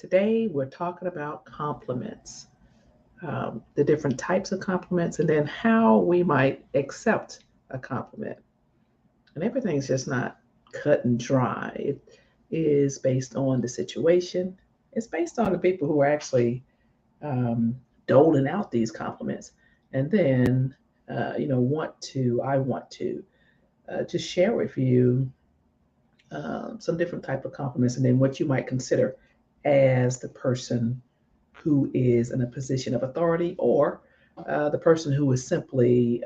Today, we're talking about compliments, the different types of compliments, and then how we might accept a compliment. And everything's just not cut and dry. It is based on the situation, it's based on the people who are actually um, doling out these compliments. And then, I want to just share with you some different type of compliments, and then what you might consider as the person who is in a position of authority, or the person who is simply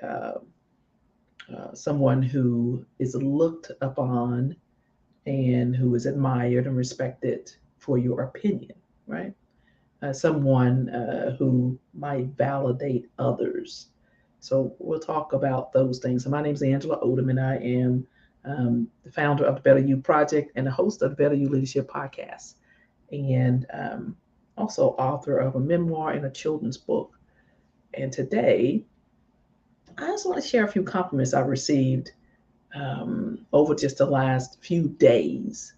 someone who is looked upon and who is admired and respected for your opinion, right? Someone who might validate others. So we'll talk about those things. So my name is Angela Odom, and I am the founder of the Better You Project and the host of the Better You Leadership Podcast, and also author of a memoir and a children's book. And today, I just want to share a few compliments I received over just the last few days.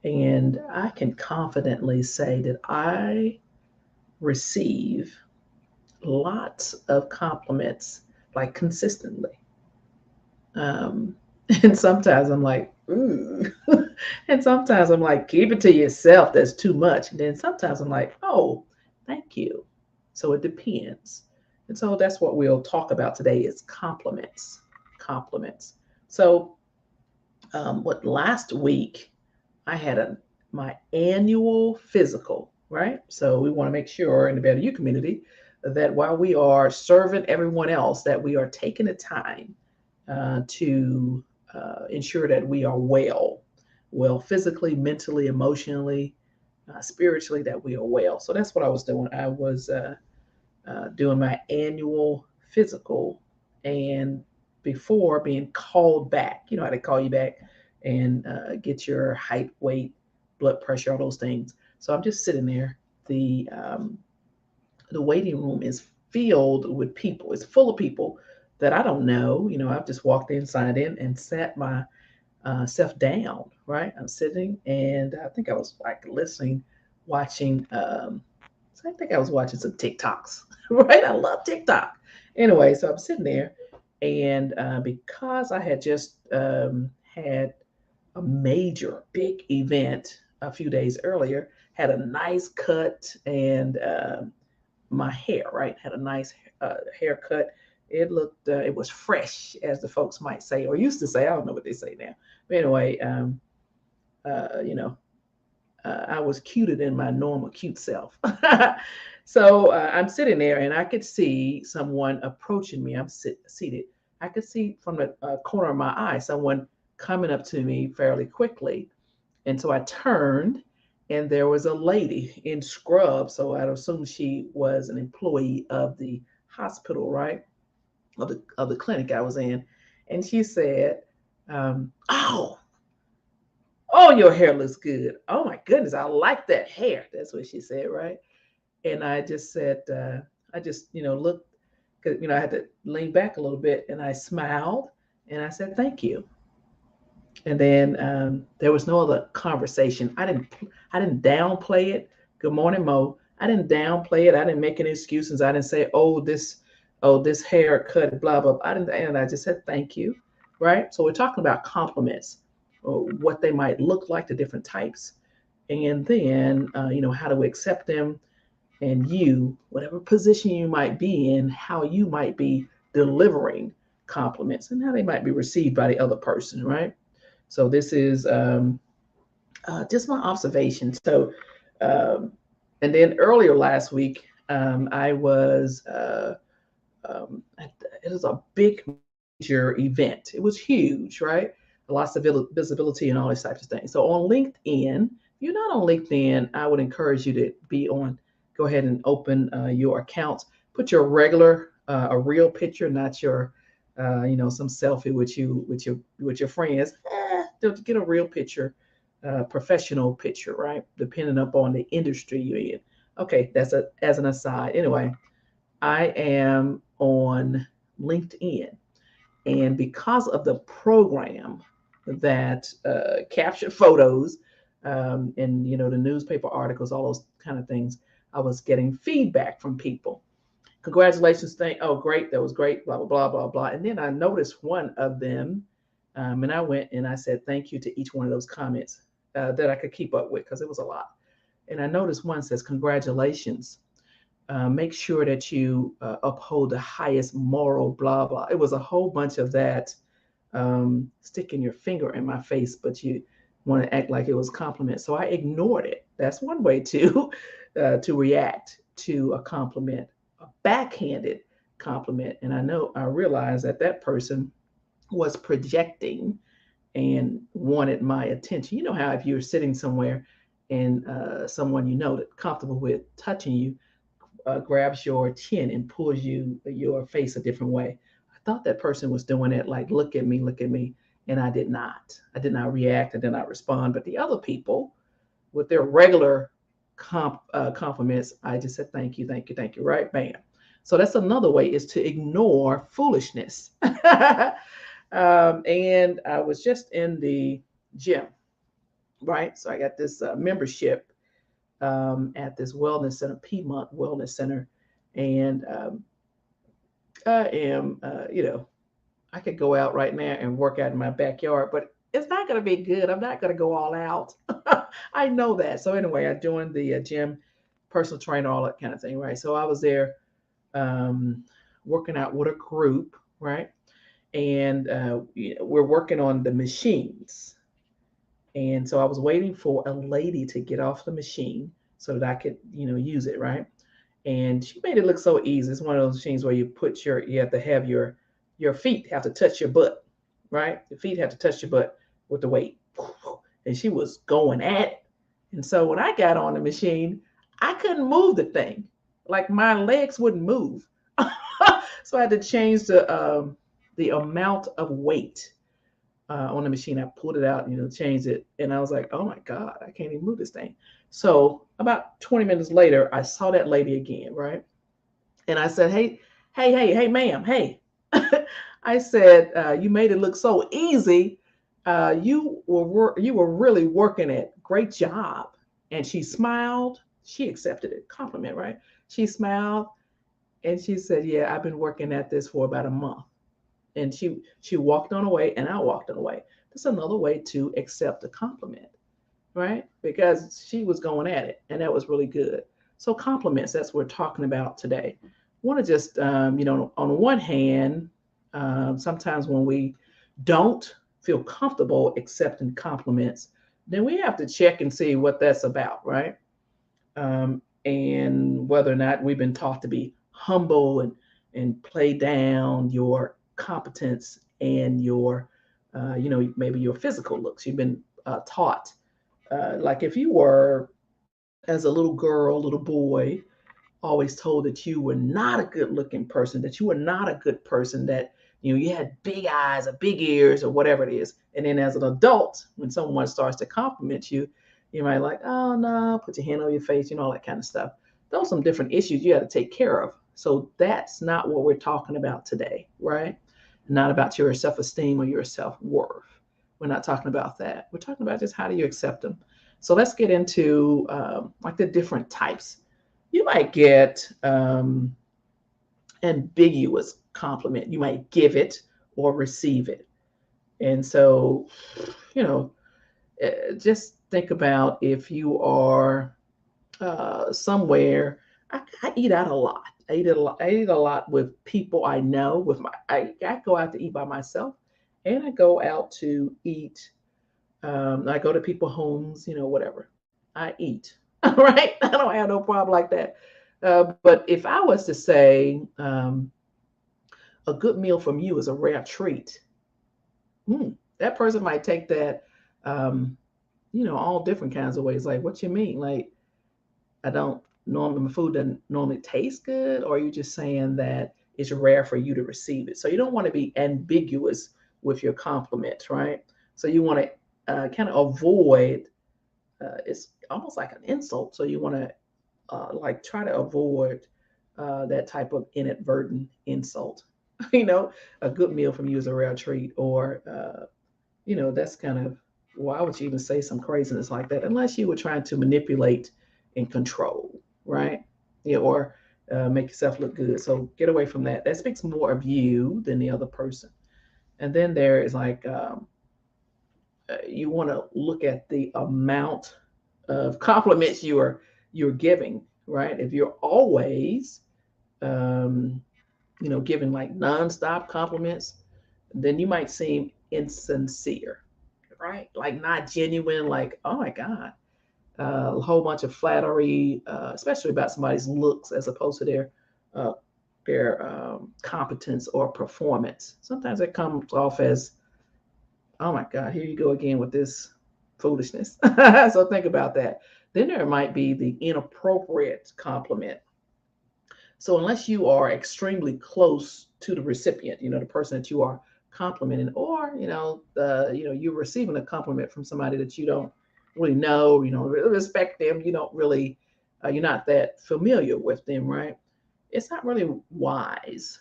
And I can confidently say that I receive lots of compliments, like consistently. Um, and sometimes I'm like, ooh. And sometimes I'm like, keep it to yourself. That's too much. And then sometimes I'm like, oh, thank you. So it depends. And so that's what we'll talk about today is compliments. Compliments. So what last week I had my annual physical, right? So we want to make sure in the Better You community that while we are serving everyone else, that we are taking the time to ensure that we are well physically, mentally, emotionally, spiritually, that we are well. So that's what I was doing. I was doing my annual physical, and before being called back, you know how they call you back and get your height, weight, blood pressure, all those things. So I'm just sitting there. The waiting room is filled with people. It's full of people that I don't know. You know, I've just walked in, signed in, and sat my self down. Right, I'm sitting, and I think I was like listening, watching. So I think I was watching some TikToks. Right, I love TikTok. Anyway, so I'm sitting there, and because I had just had a major big event a few days earlier, had a nice cut, and my hair, right, had a nice haircut. It was fresh, as the folks might say, or used to say. I don't know what they say now. But anyway, you know, I was cuter than my normal cute self. So I'm sitting there, and I could see someone approaching me. Seated. I could see from the corner of my eye someone coming up to me fairly quickly. And so I turned, and there was a lady in scrubs. So I'd assume she was an employee of the hospital, right? Of the clinic I was in. And she said, "Oh, oh, your hair looks good. Oh my goodness, I like that hair." That's what she said, right? And I just said, I just, looked, because, I had to lean back a little bit, and I smiled, and I said, "Thank you." And then there was no other conversation. I didn't downplay it. Good morning, Mo. I didn't downplay it. I didn't make any excuses. I didn't say, "Oh, this haircut, blah blah." I didn't, and I just said, "Thank you," right? So we're talking about compliments, or what they might look like, the different types, and then how to accept them, and you, whatever position you might be in, how you might be delivering compliments, and how they might be received by the other person, right? So this is just my observation. So, um, and then earlier last week, I was it was a big major event. It was huge, right? Lots of visibility and all these types of things. So on LinkedIn, if you're not on LinkedIn, I would encourage you to be on. Go ahead and open your accounts. Put your regular, a real picture, not your, some selfie with your friends. Get a real picture, professional picture, right? Depending upon the industry you're in. Okay, that's as an aside. Anyway, I am on LinkedIn, and because of the program that captured photos, and the newspaper articles, all those kind of things. I was getting feedback from people. Congratulations, thank. Oh, great, that was great. Blah blah blah blah blah. And then I noticed one of them, and I went and I said thank you to each one of those comments that I could keep up with because it was a lot. And I noticed one says congratulations. Make sure that you uphold the highest moral blah blah. It was a whole bunch of that, sticking your finger in my face, but you want to act like it was a compliment. So I ignored it. That's one way to react to a compliment, a backhanded compliment. And I realized that that person was projecting and wanted my attention. You know how if you're sitting somewhere and someone that comfortable with touching you grabs your chin and pulls your face a different way. I thought that person was doing it like, look at me, and I did not. I did not react. I did not respond. But the other people, with their regular compliments, I just said thank you, thank you, thank you. Right, bam. So that's another way is to ignore foolishness. And I was just in the gym, right? So I got this membership at this wellness center, Piedmont Wellness Center, and I am, I could go out right now and work out in my backyard, but it's not going to be good. I'm not going to go all out. I know that. So anyway, I joined the gym, personal trainer, all that kind of thing, right? So I was there um, working out with a group, right? And we're working on the machines. And so I was waiting for a lady to get off the machine so that I could, use it, right? And she made it look so easy. It's one of those machines where you have to have your feet have to touch your butt, right? Your feet have to touch your butt with the weight. And she was going at it. And so when I got on the machine, I couldn't move the thing. Like my legs wouldn't move. So I had to change the amount of weight on the machine. I pulled it out, changed it, and I was like, "Oh my God, I can't even move this thing." So about 20 minutes later, I saw that lady again, right? And I said, "Hey, ma'am, hey." I said, "You made it look so easy. You were really working it. Great job." And she smiled. She accepted it, compliment, right? She smiled and she said, "Yeah, I've been working at this for about a month." And she walked on away and I walked on away. That's another way to accept a compliment, right? Because she was going at it and that was really good. So compliments, that's what we're talking about today. I want to just, on one hand, sometimes when we don't feel comfortable accepting compliments, then we have to check and see what that's about, right? And whether or not we've been taught to be humble and play down your competence and your, maybe your physical looks. You've been taught, like if you were, as a little girl, little boy, always told that you were not a good looking person, that you were not a good person, that you had big eyes or big ears or whatever it is. And then as an adult, when someone starts to compliment you, you might like, oh no, put your hand on your face, all that kind of stuff. Those are some different issues you got to take care of. So that's not what we're talking about today, right? Not about your self-esteem or your self-worth. We're not talking about that. We're talking about just how do you accept them. So let's get into like the different types. You might get ambiguous compliment. You might give it or receive it. And so, you know, just think about if you are somewhere. I eat out a lot. I eat a lot. I eat a lot with people I know. I go out to eat by myself, and I go out to eat. I go to people's homes. Whatever. I eat. Right. I don't have no problem like that. But if I was to say a good meal from you is a rare treat, that person might take that, all different kinds of ways. Like, what you mean? Like, I don't normally, my food doesn't normally taste good, or are you just saying that it's rare for you to receive it? So you don't want to be ambiguous with your compliments, right? So you want to kind of avoid. It's almost like an insult. So you want to like try to avoid that type of inadvertent insult. A good meal from you is a rare treat, or that's kind of. why would you even say some craziness like that unless you were trying to manipulate and control, right? Yeah, or make yourself look good. So get away from that. That speaks more of you than the other person. And then there is like you want to look at the amount of compliments you're giving, right? If you're always um, giving like nonstop compliments, then you might seem insincere, right? Like not genuine, like, oh my God, a whole bunch of flattery, especially about somebody's looks as opposed to uh, their competence or performance. Sometimes it comes off as, oh my God, here you go again with this foolishness. So think about that. Then there might be the inappropriate compliment. So unless you are extremely close to the recipient, the person that you are complimenting, or you're receiving a compliment from somebody that you don't really know, really respect them, you don't really, you're not that familiar with them, right? It's not really wise,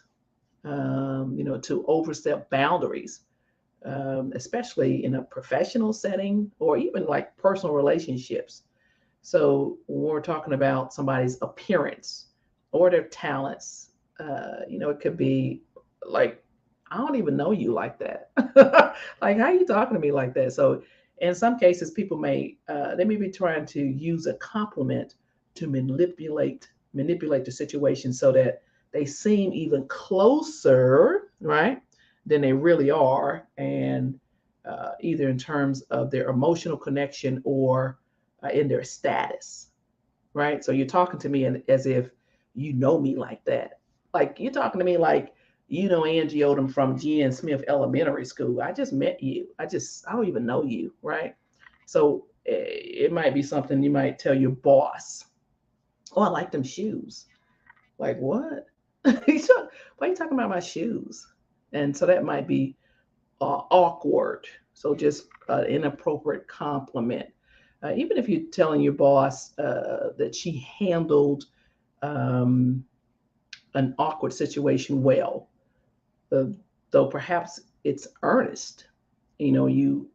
to overstep boundaries, especially in a professional setting or even like personal relationships. So when we're talking about somebody's appearance or their talents, it could be like, I don't even know you like that. Like, how are you talking to me like that? So in some cases, people they may be trying to use a compliment to manipulate the situation so that they seem even closer, right, than they really are, and either in terms of their emotional connection or in their status, right? So you're talking to me as if you know me like that. Like you're talking to me like Angie Odom from G.N. Smith Elementary School. I just met you. I don't even know you, right? So it might be something you might tell your boss. Oh, I like them shoes. Like what? Why are you talking about my shoes? And so that might be awkward. So just inappropriate compliment. Even if you're telling your boss that she handled um, an awkward situation well, uh, though perhaps it's earnest. You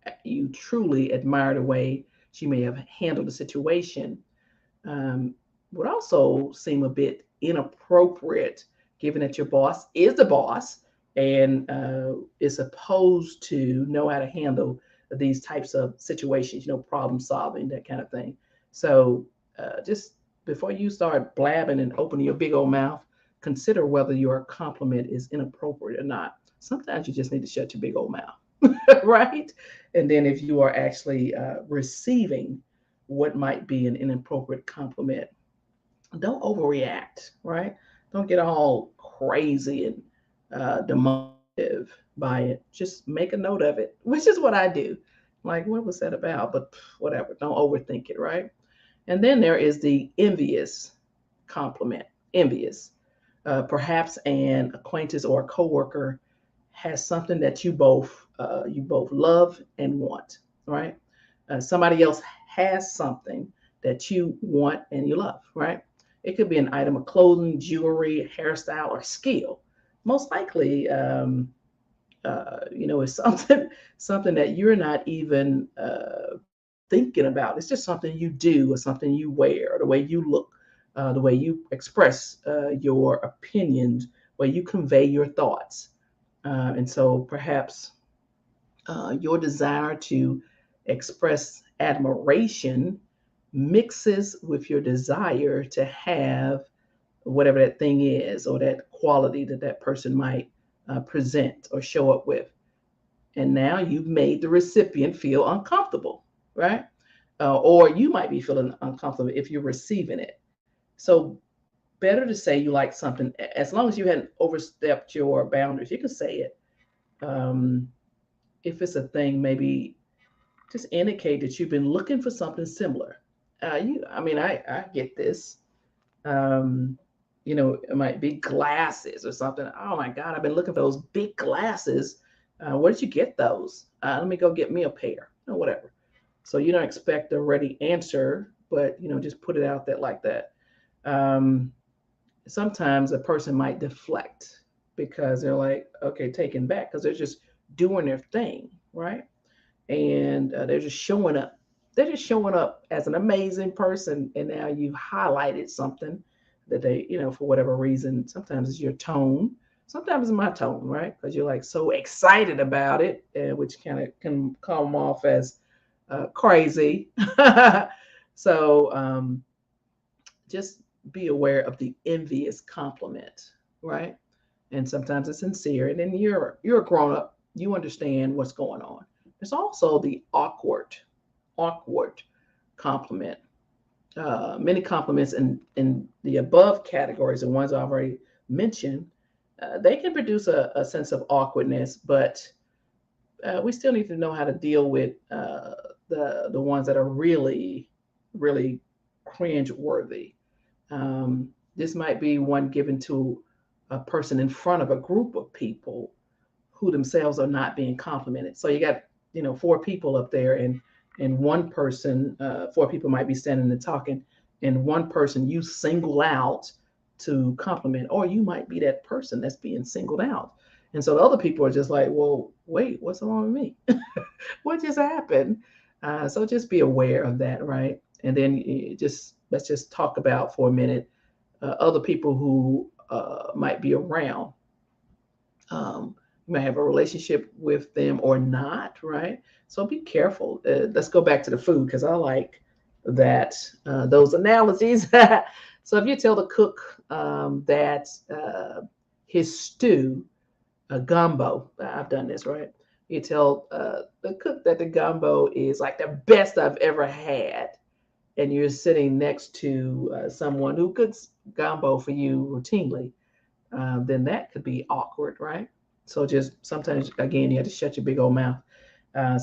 truly admire the way she may have handled the situation. Um, would also seem a bit inappropriate, given that your boss is the boss and is supposed to know how to handle these types of situations, problem solving, that kind of thing. So just before you start blabbing and opening your big old mouth, consider whether your compliment is inappropriate or not. Sometimes you just need to shut your big old mouth, right? And then if you are actually receiving what might be an inappropriate compliment, don't overreact, right? Don't get all crazy and demonstrative by it. Just make a note of it, which is what I do. Like, what was that about? But whatever, don't overthink it, right? And then there is the envious compliment. Envious. Perhaps an acquaintance or a coworker has something that you both love and want, right? Somebody else has something that you want and you love, right? It could be an item of clothing, jewelry, hairstyle, or skill. Most likely, it's something that you're not even thinking about. It's just something you do or something you wear, or the way you look, the way you express your opinions, where you convey your thoughts. And so perhaps your desire to express admiration mixes with your desire to have whatever that thing is or that quality that person might present or show up with. And now you've made the recipient feel uncomfortable, right? Or you might be feeling uncomfortable if you're receiving it. So better to say you like something, as long as you hadn't overstepped your boundaries, you can say it. Um, if it's a thing, maybe just indicate that you've been looking for something similar. I get this. Um, it might be glasses or something. Oh my God, I've been looking for those big glasses. Where did you get those? Let me go get me a pair or whatever. So you don't expect a ready answer, but just put it out there like that. Um, Sometimes a person might deflect because they're like, okay, taken back because they're just doing their thing, right? and they're just showing up. They're just showing up as an amazing person, and now you've highlighted something that they, for whatever reason. Sometimes it's your tone, sometimes it's my tone, right? Because you're like so excited about it, which kind of can come off as crazy. So just be aware of the envious compliment, right? And sometimes it's sincere, and then you're a grown up, you understand what's going on. There's also the awkward compliment. Many compliments in the above categories, the ones I already mentioned, they can produce a sense of awkwardness, but we still need to know how to deal with the ones that are really, really cringe worthy. This might be one given to a person in front of a group of people who themselves are not being complimented. So you got, four people up there, and one person, four people might be standing and talking, and one person you single out to compliment, or you might be that person that's being singled out. And so the other people are just like, well, wait, what's wrong with me? What just happened? So just be aware of that, right? And then just let's just talk about for a minute other people who might be around. You may have a relationship with them or not, right? So be careful. Let's go back to the food because I like that those analogies. So if you tell the cook that his stew, gumbo, I've done this, right? You tell the cook that the gumbo is like the best I've ever had, and you're sitting next to someone who cooks gumbo for you routinely, then that could be awkward, right? So just sometimes again you have to shut your big old mouth.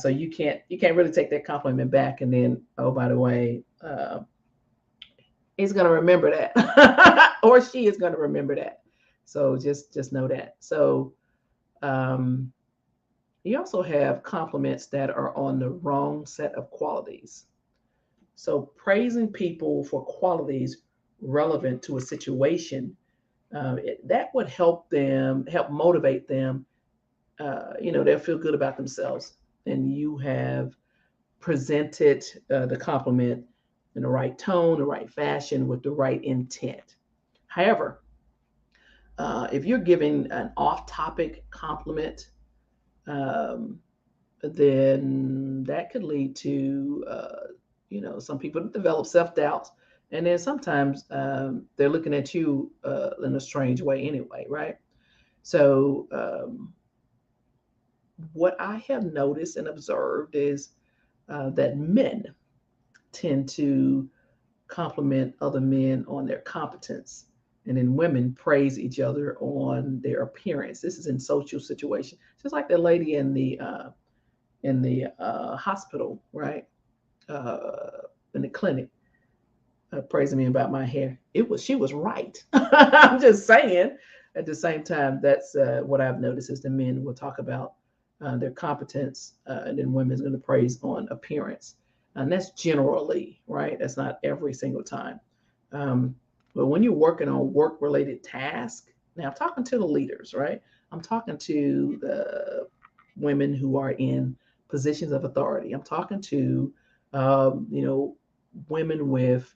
So you can't really take that compliment back, and then oh by the way, he's gonna remember that, or she is gonna remember that. So just know that. So um, you also have compliments that are on the wrong set of qualities. So praising people for qualities relevant to a situation, that would help motivate them. They'll feel good about themselves, and you have presented the compliment in the right tone, the right fashion, with the right intent. However, if you're giving an off-topic compliment, um, then that could lead to some people develop self-doubt, and then sometimes they're looking at you in a strange way anyway, right? So what I have noticed and observed is that men tend to compliment other men on their competence, and then women praise each other on their appearance. This is in social situations, just like the lady in the hospital, right? In the clinic, praising me about my hair. She was right. I'm just saying. At the same time, that's what I've noticed is the men will talk about their competence, and then women's going to praise on appearance, and that's generally right. That's not every single time. Um, but when you're working on work-related tasks, now I'm talking to the leaders, right? I'm talking to the women who are in positions of authority. I'm talking to um, you know women with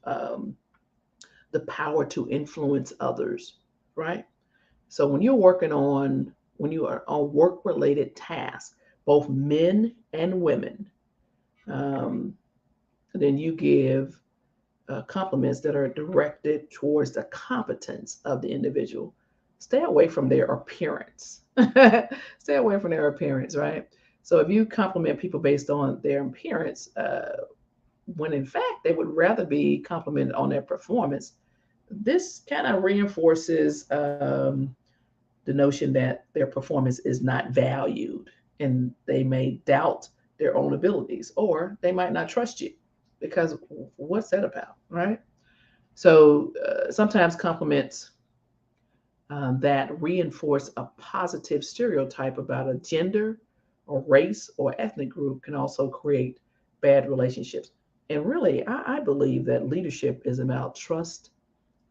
the power to influence others, right? So when you are on work related tasks, both men and women, um, then you give compliments that are directed towards the competence of the individual. Stay away from their appearance. Stay away from their appearance, right? So if you compliment people based on their appearance, when in fact they would rather be complimented on their performance, this kind of reinforces the notion that their performance is not valued, and they may doubt their own abilities, or they might not trust you because what's that about, right? So sometimes compliments that reinforce a positive stereotype about a gender or race or ethnic group can also create bad relationships. And really, I believe that leadership is about trust,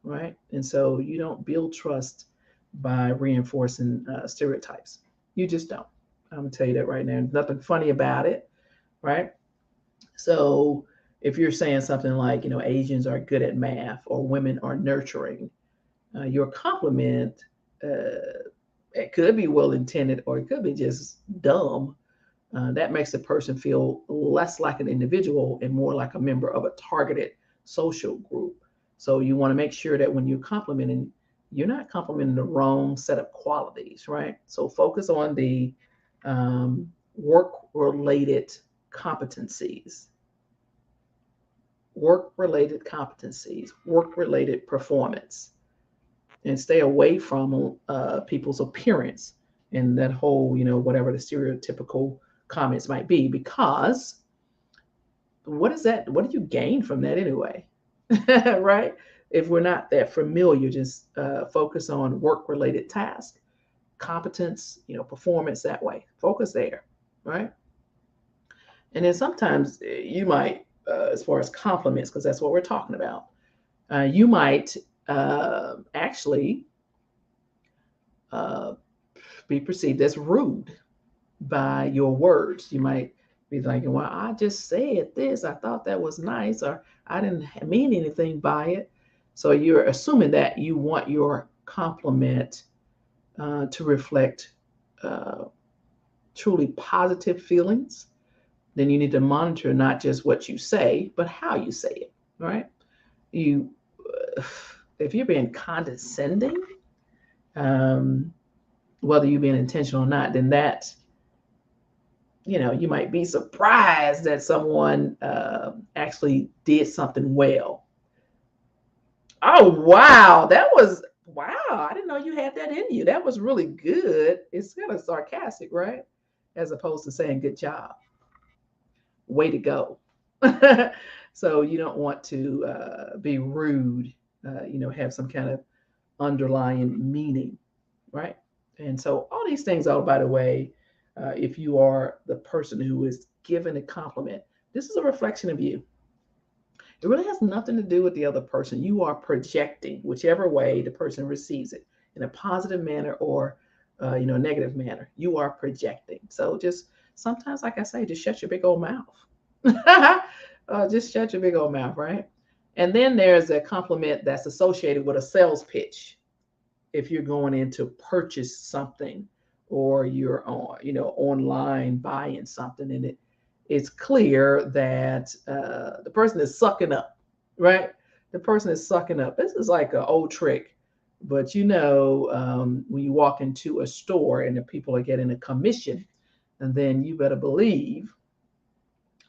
right? And so you don't build trust by reinforcing stereotypes. You just don't. I'm gonna tell you that right now. There's nothing funny about it. right? So if you're saying something like, Asians are good at math or women are nurturing, your compliment, it could be well intended or it could be just dumb. That makes the person feel less like an individual and more like a member of a targeted social group. So you want to make sure that when you're complimenting, you're not complimenting the wrong set of qualities, right? So focus on the work related competencies, work related performance, and stay away from people's appearance and that whole, whatever the stereotypical comments might be, because what is that? What do you gain from that anyway? Right? If we're not that familiar, just focus on work related tasks, competence, performance that way. Focus there, right? And then sometimes you might, as far as compliments, because that's what we're talking about, you might actually uh, be perceived as rude by your words. You might be thinking, well, I just said this. I thought that was nice, or I didn't mean anything by it. So you're assuming that you want your compliment to reflect uh, truly positive feelings. Then you need to monitor not just what you say, but how you say it, right? You, if you're being condescending, um, whether you're being intentional or not, then that, you might be surprised that someone actually did something well. Oh, wow. Wow. I didn't know you had that in you. That was really good. It's kind of sarcastic, right? As opposed to saying good job, way to go. So you don't want to be rude, have some kind of underlying meaning, right? And so all these things, oh, by the way, if you are the person who is given a compliment, this is a reflection of you. It really has nothing to do with the other person. You are projecting whichever way the person receives it, in a positive manner or a negative manner. You are projecting. So just sometimes, like I say, just shut your big old mouth. Just shut your big old mouth, right? And then there's a compliment that's associated with a sales pitch. If you're going in to purchase something or you're on, online buying something, and it's clear that the person is sucking up, right? The person is sucking up. This is like an old trick, but when you walk into a store and the people are getting a commission, and then you better believe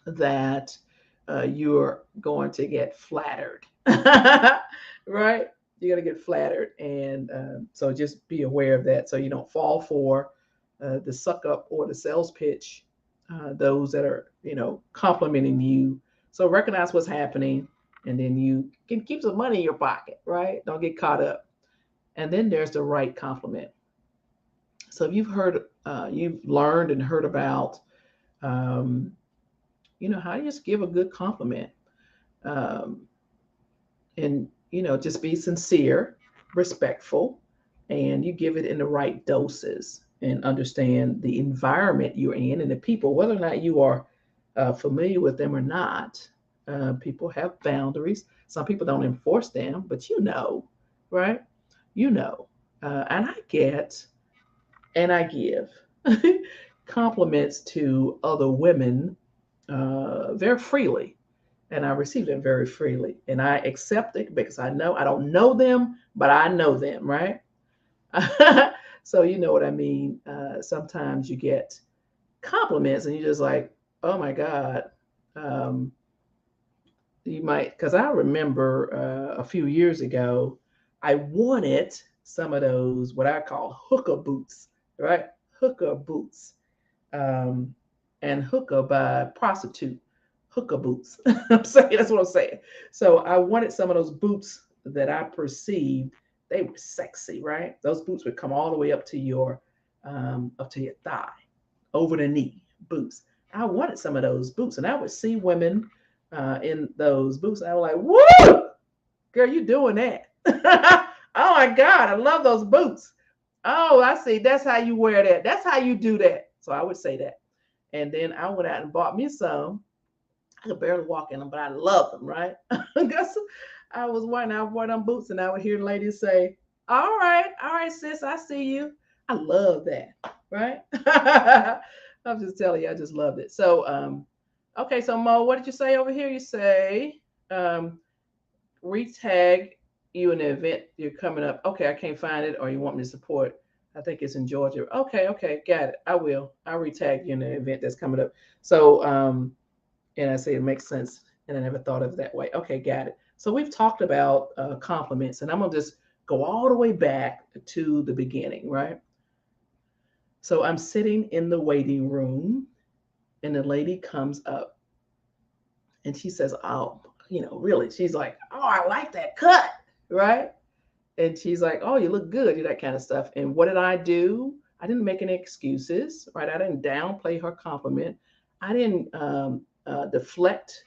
that you're going to get flattered, right? You're going to get flattered. And so just be aware of that so you don't fall for the suck up or the sales pitch, those that are, complimenting you. So recognize what's happening and then you can keep some money in your pocket, right? Don't get caught up. And then there's the right compliment. So if you've learned and heard about, um, how do you just give a good compliment? Um, and, just be sincere, respectful, and you give it in the right doses and understand the environment you're in and the people, whether or not you are familiar with them or not. People have boundaries. Some people don't enforce them, but right? You know. And I give compliments to other women very freely, and I receive them very freely, and I accept it because I know I don't know them, but I know them, right? So you know what I mean. Sometimes you get compliments, and you're just like, oh my god. Um, you might, because I remember a few years ago, I wanted some of those what I call hookah boots, right? Hookah boots, um, and hookah by prostitute hookah boots. I'm saying that's what I'm saying. So I wanted some of those boots that I perceived they were sexy, right? Those boots would come all the way up to your thigh, over the knee boots. I wanted some of those boots, and I would see women in those boots, and I was like, "Woo, girl, you doing that?" Oh my God, I love those boots. Oh, I see. That's how you wear that. That's how you do that. So I would say that. And then I went out and bought me some. I could barely walk in them, but I love them, right? Guess I was wearing, I wore them boots, and I would hear ladies say, all right, sis, I see you. I love that, right? I'm just telling you, I just loved it. So, okay, so Mo, what did you say over here? You say, um, retag you in the event you're coming up. Okay, I can't find it, or you want me to support. I think it's in Georgia. Okay, okay, got it. I will. I'll retag you in the event that's coming up. So, and I say it makes sense, and I never thought of it that way. Okay, got it. So we've talked about compliments, and I'm gonna just go all the way back to the beginning, right? So I'm sitting in the waiting room, and the lady comes up, and she says, "Oh, really?" She's like, "Oh, I like that cut," right? And she's like, "Oh, you look good," that kind of stuff. And what did I do? I didn't make any excuses, right? I didn't downplay her compliment. I didn't deflect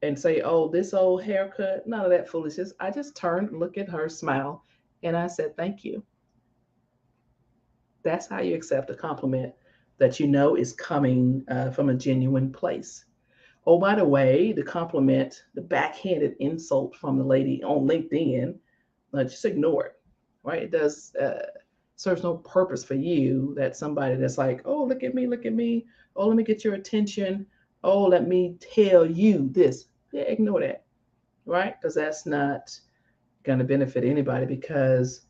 and say, "Oh, this old haircut," none of that foolishness. I just turned, look at her, smile, and I said, "Thank you." That's how you accept a compliment that you know is coming from a genuine place. Oh, by the way, the compliment, the backhanded insult from the lady on LinkedIn, just ignore it, right? It does serves no purpose for you. That somebody that's like, "Oh, look at me, look at me. Oh, let me get your attention. Oh, let me tell you this." Yeah, ignore that, right? Because that's not going to benefit anybody, because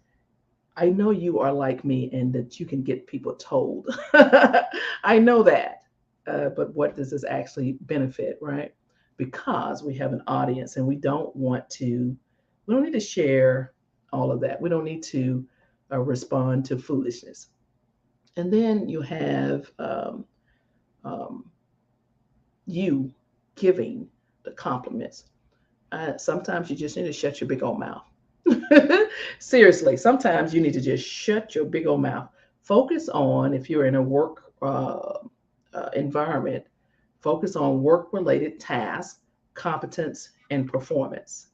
I know you are like me and that you can get people told. I know that. But what does this actually benefit, right? Because we have an audience, and we don't need to share all of that. We don't need to respond to foolishness. And then you have um, you giving the compliments. Sometimes you just need to shut your big old mouth. Seriously, sometimes you need to just shut your big old mouth. Focus on, if you're in a work environment, focus on work related tasks, competence, and performance,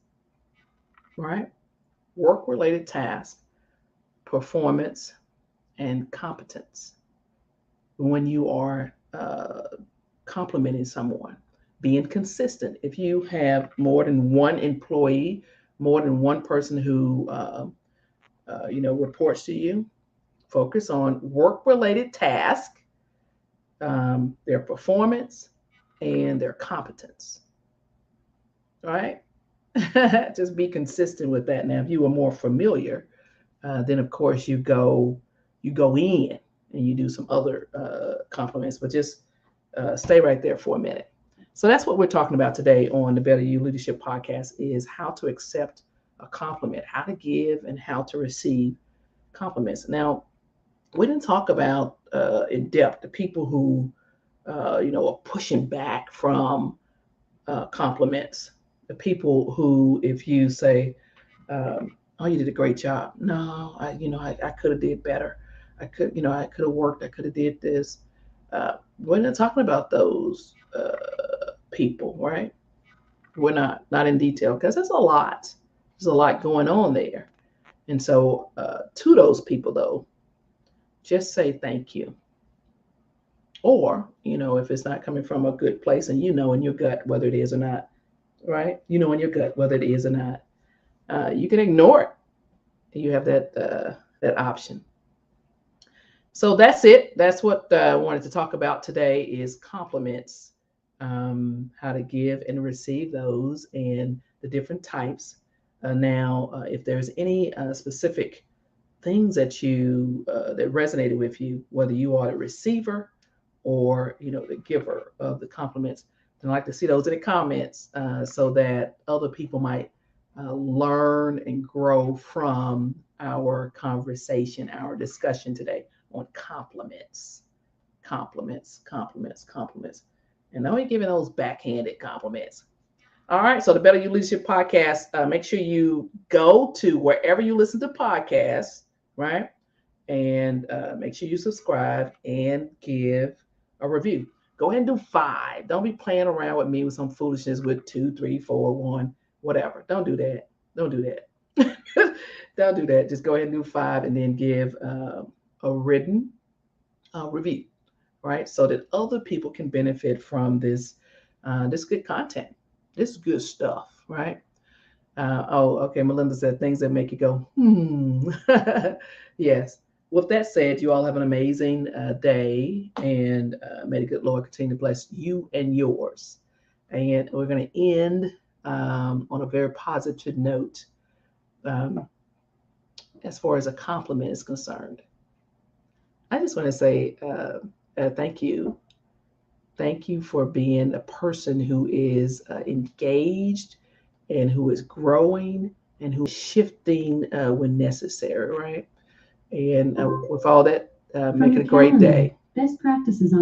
right? Work related tasks, performance, and competence. When you are complimenting someone, being consistent. If you have more than one employee, more than one person who reports to you, focus on work-related tasks, their performance, and their competence. All right, just be consistent with that. Now, if you are more familiar, then of course you go in and you do some other compliments, but just stay right there for a minute. So that's what we're talking about today on the Better You Leadership Podcast: is how to accept a compliment, how to give, and how to receive compliments. Now, we didn't talk about in depth the people who are pushing back from compliments. The people who, if you say, "Oh, you did a great job," no, I could have did better. I could have worked. I could have did this. We're not talking about those people, right? We're not in detail, because there's a lot. There's a lot going on there, and so to those people though, just say thank you. Or, if it's not coming from a good place, and in your gut whether it is or not, right? In your gut whether it is or not, you can ignore it. You have that option. So that's it. That's what I wanted to talk about today: is compliments, how to give and receive those, and the different types. Now, if there's any specific things that resonated with you, whether you are the receiver or the giver of the compliments, then I'd like to see those in the comments, so that other people might learn and grow from our conversation, our discussion today on compliments, compliments, compliments, compliments, and only giving those backhanded compliments. All right, so the Better You Leadership Podcast. Make sure you go to wherever you listen to podcasts, right? And make sure you subscribe and give a review. Go ahead and do 5. Don't be playing around with me with some foolishness with 2, 3, 4, 1, whatever. Don't do that. Don't do that. Don't do that. Just go ahead and do 5, and then give a written review. right? So that other people can benefit from this good content, this good stuff, right? Oh, okay. Melinda said things that make you go, hmm. Yes. With that said, you all have an amazing day, and may the good Lord continue to bless you and yours. And we're going to end on a very positive note um, as far as a compliment is concerned. I just want to say thank you. Thank you for being a person who is engaged and who is growing and who is shifting when necessary, right? And with all that, make it a great day. Best practices on